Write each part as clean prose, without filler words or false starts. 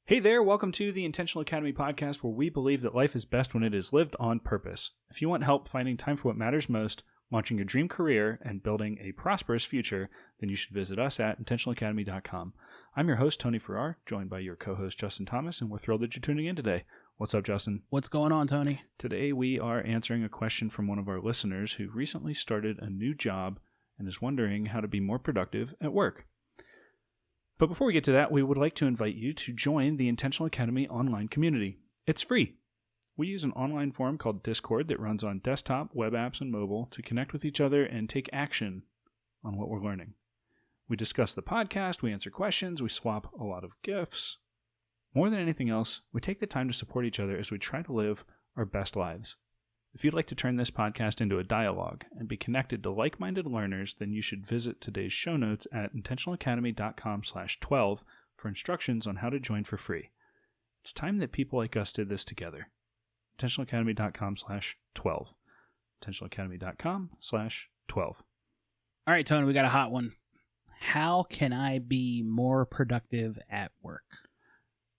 Hey there, welcome to the Intentional Academy podcast, where we believe that life is best when it is lived on purpose. If you want help finding time for what matters most, launching your dream career, and building a prosperous future, then you should visit us at intentionalacademy.com. I'm your host, Tony Farrar, joined by your co-host, Justin Thomas, and we're thrilled that you're tuning in today. What's up, Justin? What's going on, Tony? Today we are answering a question from one of our listeners who recently started a new job and is wondering how to be more productive at work. But before we get to that, we would like to invite you to join the Intentional Academy online community. It's free. We use an online forum called Discord that runs on desktop, web apps, and mobile to connect with each other and take action on what we're learning. We discuss the podcast, we answer questions, we swap a lot of gifts. More than anything else, we take the time to support each other as we try to live our best lives. If you'd like to turn this podcast into a dialogue and be connected to like-minded learners, then you should visit today's show notes at intentionalacademy.com/12 for instructions on how to join for free. It's time that people like us did this together. intentionalacademy.com/12. intentionalacademy.com/12. All right, Tony, we got a hot one. How can I be more productive at work?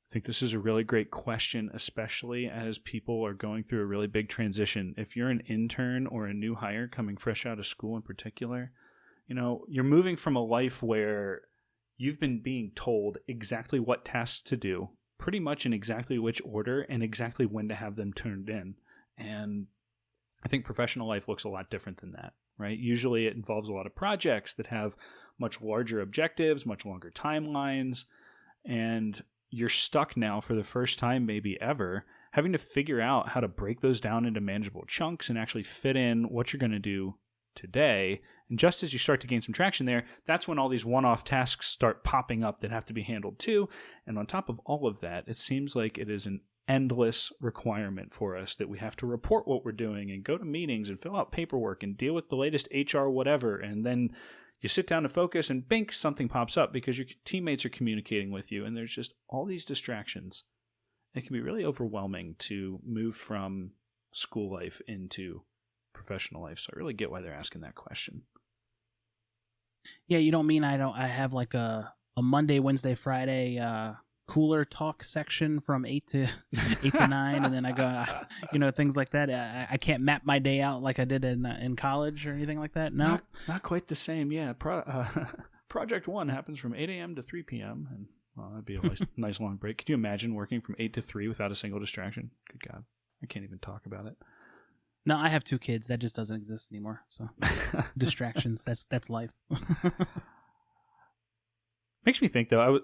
I think this is a really great question, especially as people are going through a really big transition. If you're an intern or a new hire coming fresh out of school in particular, you're moving from a life where you've been being told exactly what tasks to do, pretty much in exactly which order, and exactly when to have them turned in. And I think professional life looks a lot different than that, right? Usually it involves a lot of projects that have much larger objectives, much longer timelines, and you're stuck now for the first time maybe ever having to figure out how to break those down into manageable chunks and actually fit in what you're going to do today. And just as you start to gain some traction there, that's when all these one-off tasks start popping up that have to be handled too. And on top of all of that, it seems like it is an endless requirement for us that we have to report what we're doing and go to meetings and fill out paperwork and deal with the latest HR whatever. And then you sit down to focus and bink, something pops up because your teammates are communicating with you, and there's just all these distractions. It can be really overwhelming to move from school life into professional life. So I really get why they're asking that question. Yeah, you don't mean I have like a Monday, Wednesday, Friday cooler talk section from 8 to 9, and then I go, things like that. I can't map my day out like I did in college or anything like that. No, not quite the same. Yeah, Project 1 happens from 8 a.m. to 3 p.m. and that'd be a nice long break. Can you imagine working from 8 to 3 without a single distraction? Good God, I can't even talk about it. No, I have 2 kids. That just doesn't exist anymore. So distractions. That's life. Makes me think though.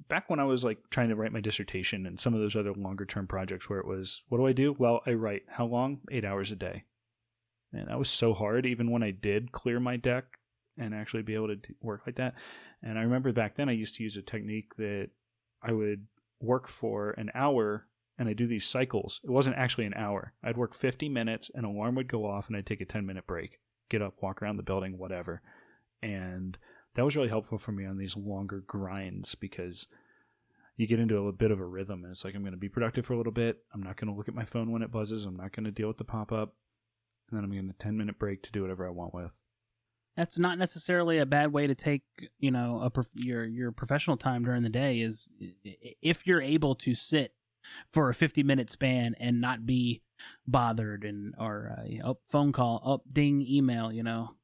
Back when I was like trying to write my dissertation and some of those other longer term projects where it was, what do I do? Well, I write. How long? 8 hours a day. And that was so hard, even when I did clear my deck and actually be able to work like that. And I remember back then I used to use a technique that I would work for an hour and I do these cycles. It wasn't actually an hour. I'd work 50 minutes, an alarm would go off, and I'd take a 10-minute break, get up, walk around the building, whatever. And that was really helpful for me on these longer grinds because you get into a bit of a rhythm. And it's like, I'm going to be productive for a little bit. I'm not going to look at my phone when it buzzes. I'm not going to deal with the pop-up. And then I'm getting a 10-minute break to do whatever I want with. That's not necessarily a bad way to take, your professional time during the day. Is if you're able to sit for a 50-minute span and not be bothered or phone call, ding, email,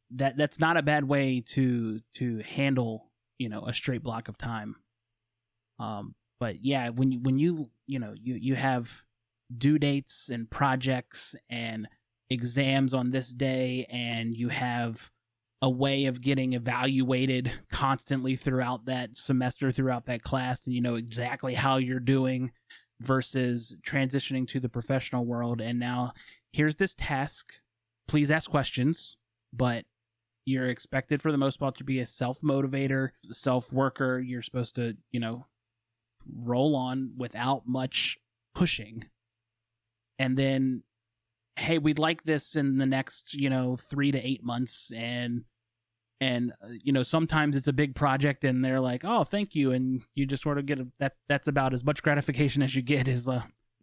that's not a bad way to handle a straight block of time. But yeah, when you have due dates and projects and exams on this day, and you have a way of getting evaluated constantly throughout that semester, throughout that class, and you know exactly how you're doing, versus transitioning to the professional world. And now here's this task. Please ask questions, but you're expected for the most part to be a self-motivator, self-worker. You're supposed to, roll on without much pushing. And then, hey, we'd like this in the next, 3 to 8 months. And sometimes it's a big project and they're like, oh, thank you. And you just sort of get that's about as much gratification as you get is,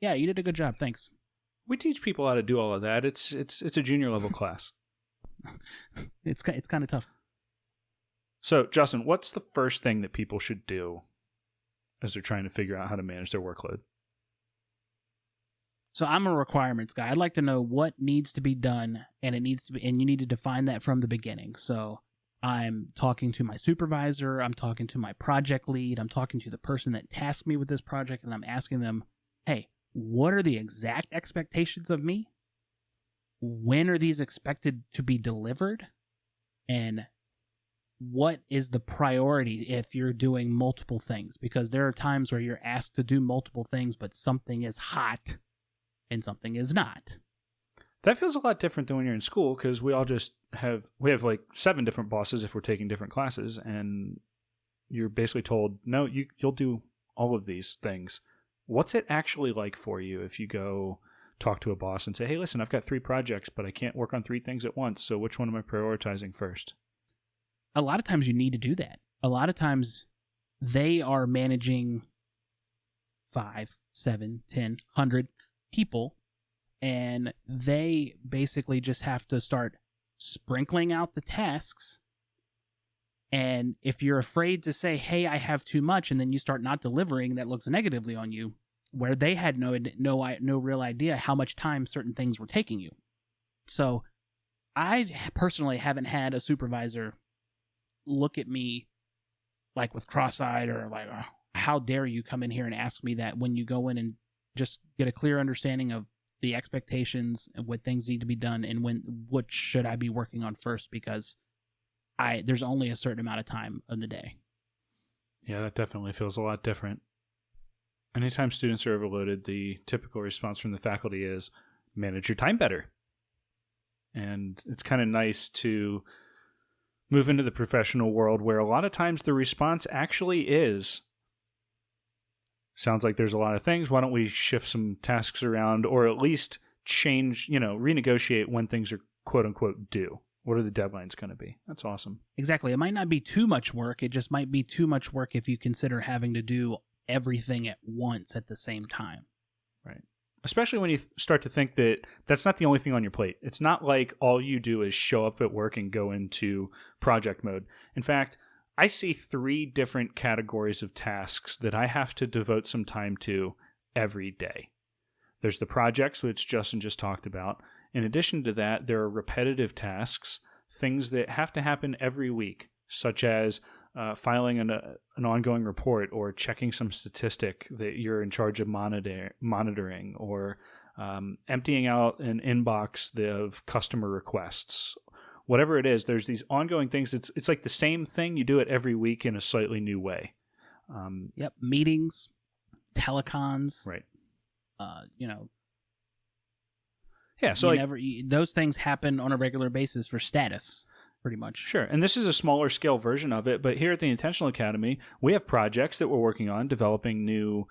yeah, you did a good job. Thanks. We teach people how to do all of that. It's a junior level class. It's kind of tough. So, Justin, what's the first thing that people should do as they're trying to figure out how to manage their workload. So I'm a requirements guy. I'd like to know what needs to be done, and you need to define that from the beginning. So I'm talking to my supervisor, I'm talking to my project lead, I'm talking to the person that tasked me with this project, and I'm asking them, hey, what are the exact expectations of me? When are these expected to be delivered? And what is the priority if you're doing multiple things? Because there are times where you're asked to do multiple things, but something is hot and something is not. That feels a lot different than when you're in school, because we have like 7 different bosses if we're taking different classes, and you're basically told, no, you'll do all of these things. What's it actually like for you if you go talk to a boss and say, hey, listen, I've got 3 projects, but I can't work on 3 things at once, so which one am I prioritizing first? A lot of times you need to do that. A lot of times they are managing 5, 7, 10, 100 people, and they basically just have to start sprinkling out the tasks. And if you're afraid to say, hey, I have too much, and then you start not delivering, that looks negatively on you, where they had no real idea how much time certain things were taking you. So I personally haven't had a supervisor look at me like with cross-eyed or like, oh, how dare you come in here and ask me that, when you go in and just get a clear understanding of the expectations and what things need to be done, and what should I be working on first, because there's only a certain amount of time in the day. Yeah, that definitely feels a lot different. Anytime students are overloaded, the typical response from the faculty is, manage your time better. And it's kind of nice to move into the professional world where a lot of times the response actually is, sounds like there's a lot of things, why don't we shift some tasks around, or at least change, renegotiate when things are quote unquote due. What are the deadlines going to be? That's awesome. Exactly. It might not be too much work. It just might be too much work if you consider having to do everything at once at the same time. Right. Especially when you start to think that that's not the only thing on your plate. It's not like all you do is show up at work and go into project mode. In fact, I see 3 different categories of tasks that I have to devote some time to every day. There's the projects, which Justin just talked about. In addition to that, there are repetitive tasks, things that have to happen every week, such as filing an ongoing report, or checking some statistic that you're in charge of monitoring, or emptying out an inbox of customer requests. Whatever it is, there's these ongoing things. It's like the same thing. You do it every week in a slightly new way. Yep. Meetings, telecons. Right. Yeah. So those things happen on a regular basis for status, pretty much. Sure. And this is a smaller scale version of it. But here at the Intentional Academy, we have projects that we're working on, developing new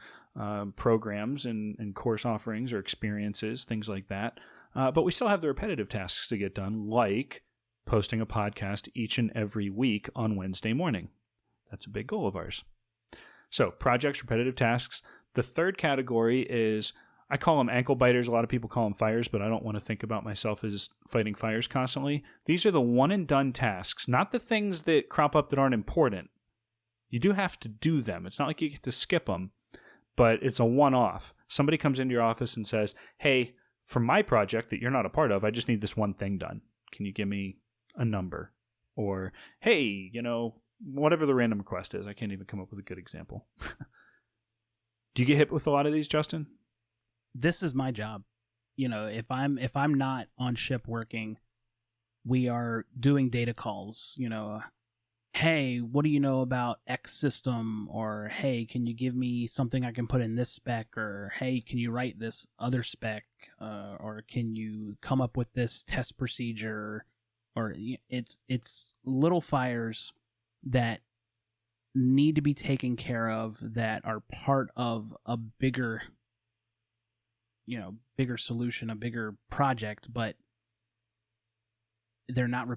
programs and course offerings or experiences, things like that. But we still have the repetitive tasks to get done, like posting a podcast each and every week on Wednesday morning. That's a big goal of ours. So projects, repetitive tasks. The third category is, I call them ankle biters. A lot of people call them fires, but I don't want to think about myself as fighting fires constantly. These are the one and done tasks, not the things that crop up that aren't important. You do have to do them. It's not like you get to skip them, but it's a one-off. Somebody comes into your office and says, hey, for my project that you're not a part of, I just need this one thing done. Can you give me a number? Or, hey, whatever the random request is. I can't even come up with a good example. Do you get hit with a lot of these, Justin? This is my job. If I'm not on ship working, we are doing data calls. Hey, what do you know about X system? Or, hey, can you give me something I can put in this spec? Or, hey, can you write this other spec? Or can you come up with this test procedure? Or it's little fires that need to be taken care of, that are part of a bigger solution, a bigger project, but they're not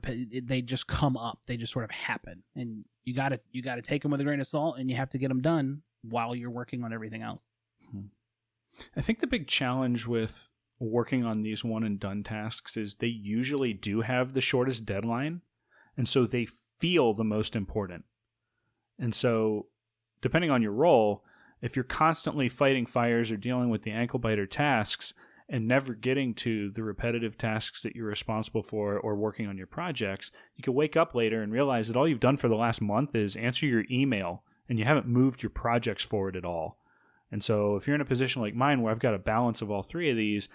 they just come up. They just sort of happen, and you got to take them with a grain of salt, and you have to get them done while you're working on everything else. I think the big challenge with working on these one and done tasks is they usually do have the shortest deadline, and so they feel the most important. And so depending on your role, If you're constantly fighting fires or dealing with the ankle biter tasks and never getting to the repetitive tasks that you're responsible for or working on your projects, you can wake up later and realize that all you've done for the last month is answer your email and you haven't moved your projects forward at all. And so if you're in a position like mine where I've got a balance of all three of these,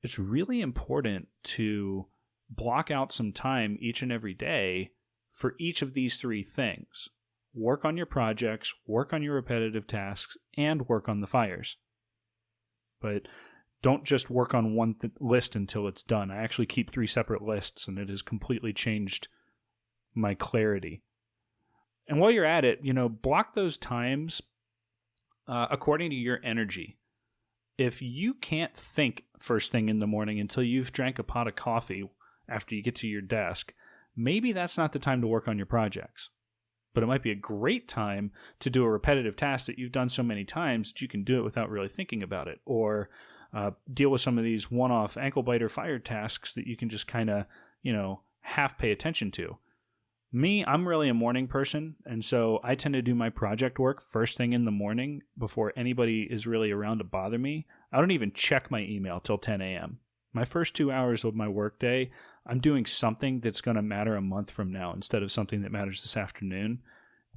it's really important to block out some time each and every day for each of these three things. Work on your projects, work on your repetitive tasks, and work on the fires. But don't just work on one list until it's done. I actually keep 3 separate lists, and it has completely changed my clarity. And while you're at it, block those times according to your energy. If you can't think first thing in the morning until you've drank a pot of coffee after you get to your desk, maybe that's not the time to work on your projects. But it might be a great time to do a repetitive task that you've done so many times that you can do it without really thinking about it, or deal with some of these one-off ankle biter fire tasks that you can just kind of, half pay attention to. Me, I'm really a morning person, and so I tend to do my project work first thing in the morning before anybody is really around to bother me. I don't even check my email till 10 a.m. My first 2 hours of my workday, I'm doing something that's going to matter a month from now instead of something that matters this afternoon.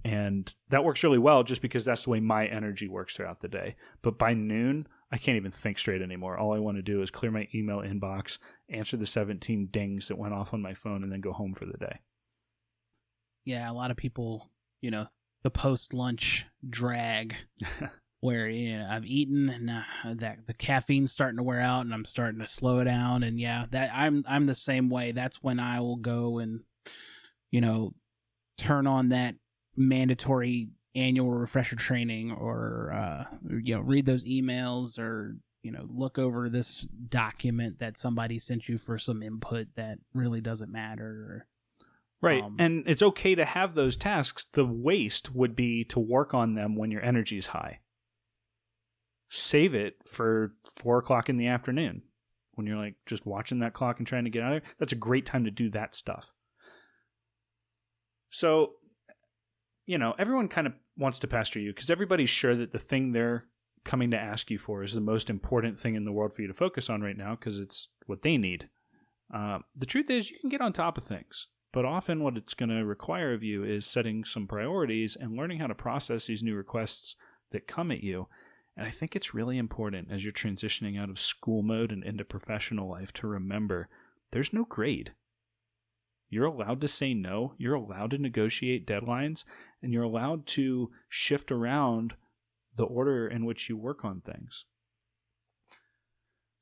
And that works really well just because that's the way my energy works throughout the day. But by noon, I can't even think straight anymore. All I want to do is clear my email inbox, answer the 17 dings that went off on my phone, and then go home for the day. Yeah, a lot of people, the post-lunch drag where I've eaten and that the caffeine's starting to wear out and I'm starting to slow down, and that I'm the same way. That's when I will go and turn on that mandatory annual refresher training, or read those emails, or look over this document that somebody sent you for some input that really doesn't matter. Right. And it's okay to have those tasks. The waste would be to work on them when your energy's high. Save it for 4 o'clock in the afternoon when you're just watching that clock and trying to get out of there. That's a great time to do that stuff. So, everyone kind of wants to pester you because everybody's sure that the thing they're coming to ask you for is the most important thing in the world for you to focus on right now because it's what they need. The truth is you can get on top of things. But often what it's going to require of you is setting some priorities and learning how to process these new requests that come at you. And I think it's really important as you're transitioning out of school mode and into professional life to remember there's no grade. You're allowed to say no, you're allowed to negotiate deadlines, and you're allowed to shift around the order in which you work on things.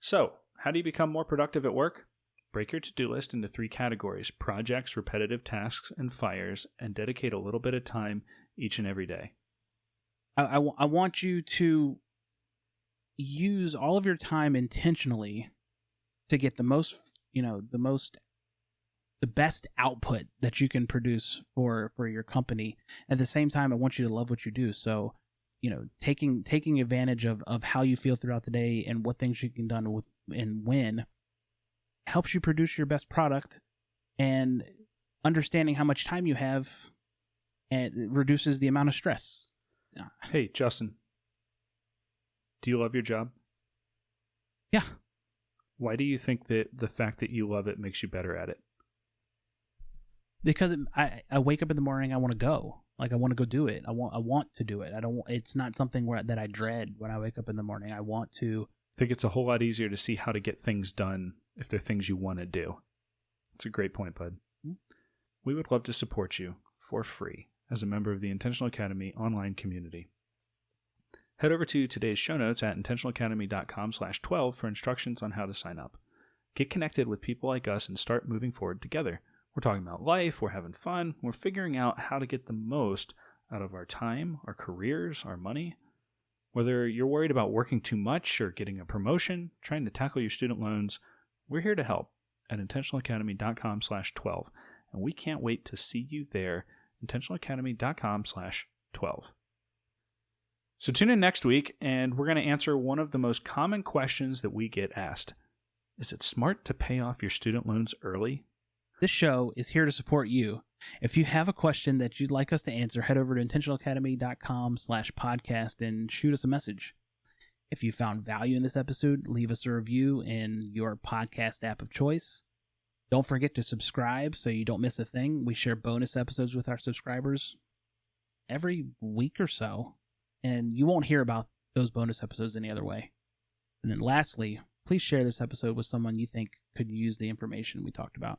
So, how do you become more productive at work? Break your to-do list into 3 categories: projects, repetitive tasks, and fires, and dedicate a little bit of time each and every day. I want you to use all of your time intentionally to get the best output that you can produce for your company. At the same time, I want you to love what you do. So, taking advantage of how you feel throughout the day and what things you can do with and when helps you produce your best product, and understanding how much time you have and it reduces the amount of stress. Hey, Justin, do you love your job? Yeah. Why do you think that the fact that you love it makes you better at it? Because I wake up in the morning, I want to go. I want to go do it. I want to do it. It's not something that I dread when I wake up in the morning. I want to. I think it's a whole lot easier to see how to get things done if they're things you want to do. It's a great point, bud. We would love to support you for free as a member of the Intentional Academy online community. Head over to today's show notes at intentionalacademy.com/12 for instructions on how to sign up. Get connected with people like us and start moving forward together. We're talking about life, we're having fun, we're figuring out how to get the most out of our time, our careers, our money. Whether you're worried about working too much or getting a promotion, trying to tackle your student loans, we're here to help at intentionalacademy.com/12. And we can't wait to see you there, intentionalacademy.com/12. So tune in next week, and we're going to answer one of the most common questions that we get asked. Is it smart to pay off your student loans early? This show is here to support you If you have a question that you'd like us to answer, head over to intentionalacademy.com/podcast and shoot us a message. If you found value in this episode, leave us a review in your podcast app of choice. Don't forget to subscribe so you don't miss a thing. We share bonus episodes with our subscribers every week or so, and you won't hear about those bonus episodes any other way. And then lastly, please share this episode with someone you think could use the information we talked about.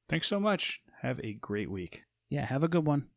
Thanks so much. Have a great week. Yeah, have a good one.